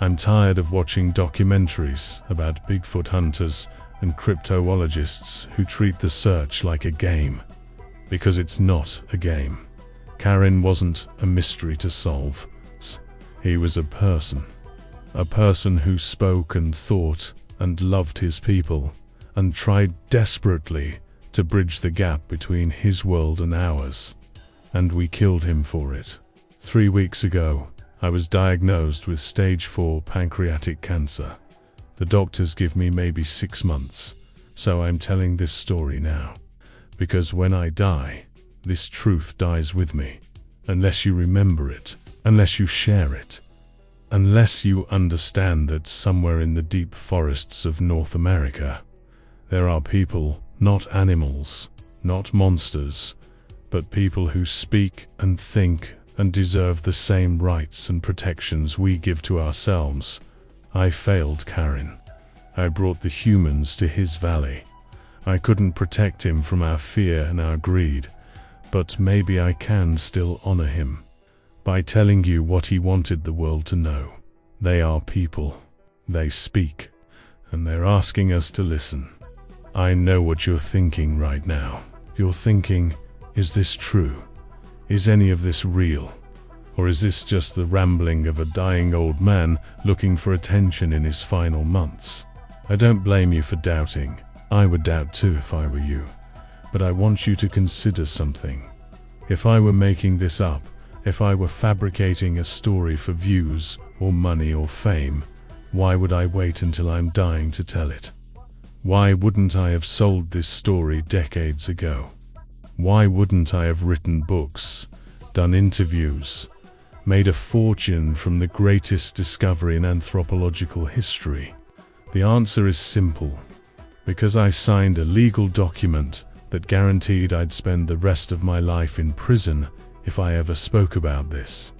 I'm tired of watching documentaries about Bigfoot hunters and cryptozoologists who treat the search like a game. Because it's not a game. Karen wasn't a mystery to solve. He was a person who spoke and thought and loved his people, and tried desperately to bridge the gap between his world and ours. And we killed him for it. 3 weeks ago, I was diagnosed with stage 4 pancreatic cancer. The doctors give me maybe 6 months, so I'm telling this story now. Because when I die, this truth dies with me. Unless you remember it, unless you share it, unless you understand that somewhere in the deep forests of North America, there are people, not animals, not monsters, but people who speak and think and deserve the same rights and protections we give to ourselves. I failed Karen. I brought the humans to his valley. I couldn't protect him from our fear and our greed, but maybe I can still honor him by telling you what he wanted the world to know. They are people. They speak, and they're asking us to listen. I know what you're thinking right now. You're thinking, is this true? Is any of this real? Or is this just the rambling of a dying old man looking for attention in his final months? I don't blame you for doubting. I would doubt too if I were you. But I want you to consider something. If I were making this up, if I were fabricating a story for views or money or fame, why would I wait until I'm dying to tell it? Why wouldn't I have sold this story decades ago? Why wouldn't I have written books, done interviews, made a fortune from the greatest discovery in anthropological history? The answer is simple. because I signed a legal document that guaranteed I'd spend the rest of my life in prison if I ever spoke about this.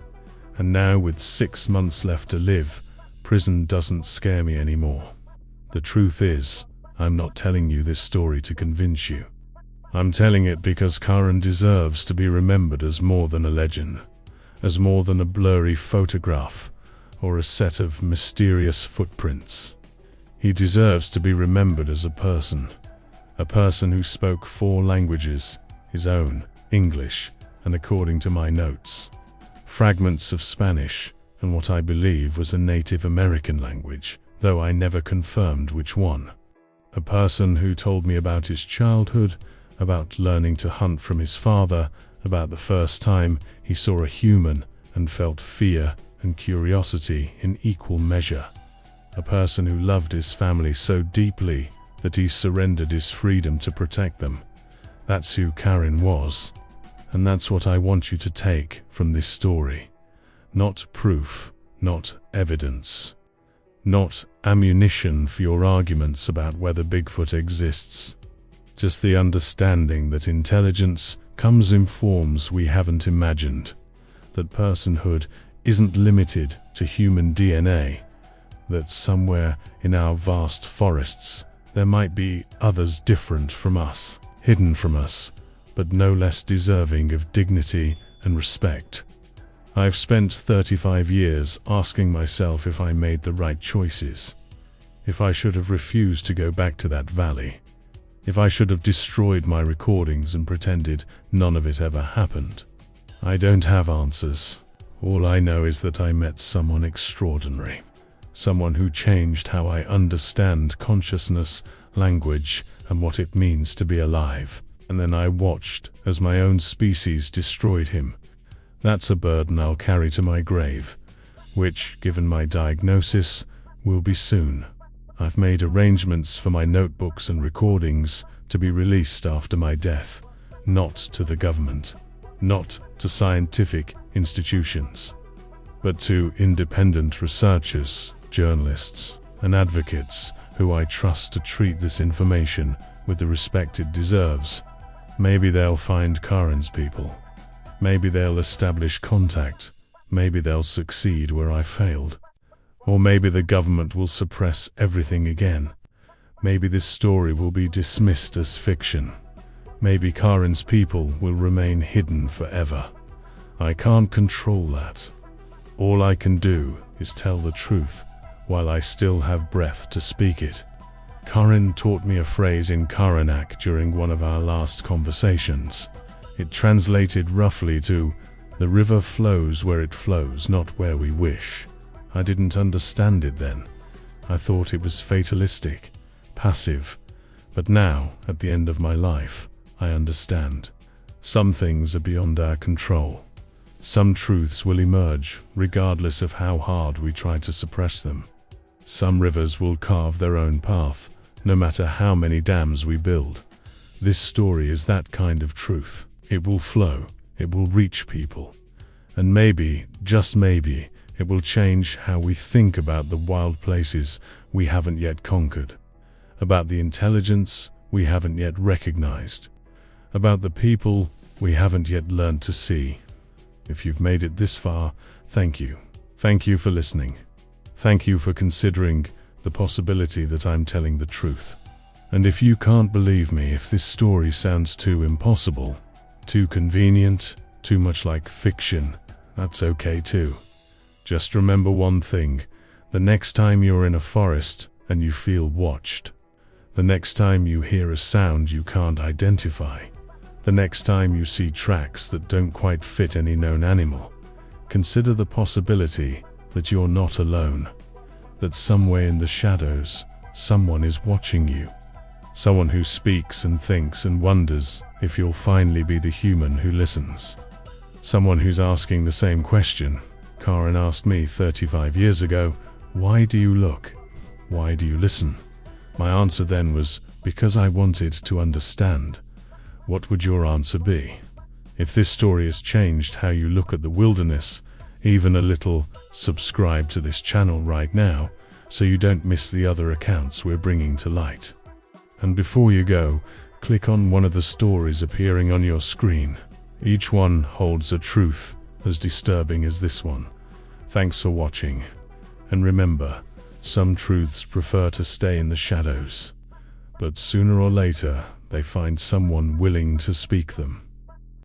And now, with 6 months left to live, prison doesn't scare me anymore. The truth is, I'm not telling you this story to convince you. I'm telling it because Karen deserves to be remembered as more than a legend, as more than a blurry photograph or a set of mysterious footprints. He deserves to be remembered as a person who spoke 4 languages, his own, English, and according to my notes, fragments of Spanish, and what I believe was a Native American language, though I never confirmed which one. A person who told me about his childhood, about learning to hunt from his father, about the first time he saw a human and felt fear and curiosity in equal measure. A person who loved his family so deeply that he surrendered his freedom to protect them. That's who Karen was. And that's what I want you to take from this story. Not proof, not evidence, not ammunition for your arguments about whether Bigfoot exists. Just the understanding that intelligence comes in forms we haven't imagined, that personhood isn't limited to human DNA, that somewhere in our vast forests there might be others different from us, hidden from us, but no less deserving of dignity and respect. I've spent 35 years asking myself if I made the right choices, if I should have refused to go back to that valley, if I should have destroyed my recordings and pretended none of it ever happened. I don't have answers. All I know is that I met someone extraordinary, someone who changed how I understand consciousness, language, and what it means to be alive. And then I watched as my own species destroyed him. That's a burden I'll carry to my grave, which, given my diagnosis, will be soon. I've made arrangements for my notebooks and recordings to be released after my death, not to the government, not to scientific institutions, but to independent researchers, journalists, and advocates who I trust to treat this information with the respect it deserves. Maybe they'll find Karen's people. Maybe they'll establish contact. Maybe they'll succeed where I failed. Or maybe the government will suppress everything again. Maybe this story will be dismissed as fiction. Maybe Karen's people will remain hidden forever. I can't control that. All I can do is tell the truth while I still have breath to speak it. Karen taught me a phrase in Karanak during one of our last conversations. It translated roughly to, "The river flows where it flows, not where we wish." I didn't understand it then. I thought it was fatalistic, passive. But now, at the end of my life, I understand. Some things are beyond our control. Some truths will emerge, regardless of how hard we try to suppress them. Some rivers will carve their own path, no matter how many dams we build. This story is that kind of truth. It will flow, it will reach people. And maybe, just maybe, it will change how we think about the wild places we haven't yet conquered, about the intelligence we haven't yet recognized, about the people we haven't yet learned to see. If you've made it this far, thank you. Thank you for listening. Thank you for considering the possibility that I'm telling the truth. And if you can't believe me, if this story sounds too impossible, too convenient, too much like fiction, that's okay too. Just remember one thing: the next time you're in a forest and you feel watched, the next time you hear a sound you can't identify, the next time you see tracks that don't quite fit any known animal, consider the possibility that you're not alone, that somewhere in the shadows, someone is watching you. Someone who speaks and thinks and wonders if you'll finally be the human who listens. Someone who's asking the same question Karen asked me 35 years ago: why do you look? Why do you listen? My answer then was, because I wanted to understand. What would your answer be? If this story has changed how you look at the wilderness, even a little, subscribe to this channel right now so you don't miss the other accounts we're bringing to light. And before you go, click on one of the stories appearing on your screen. Each one holds a truth as disturbing as this one. Thanks for watching. And remember, some truths prefer to stay in the shadows, but sooner or later they find someone willing to speak them.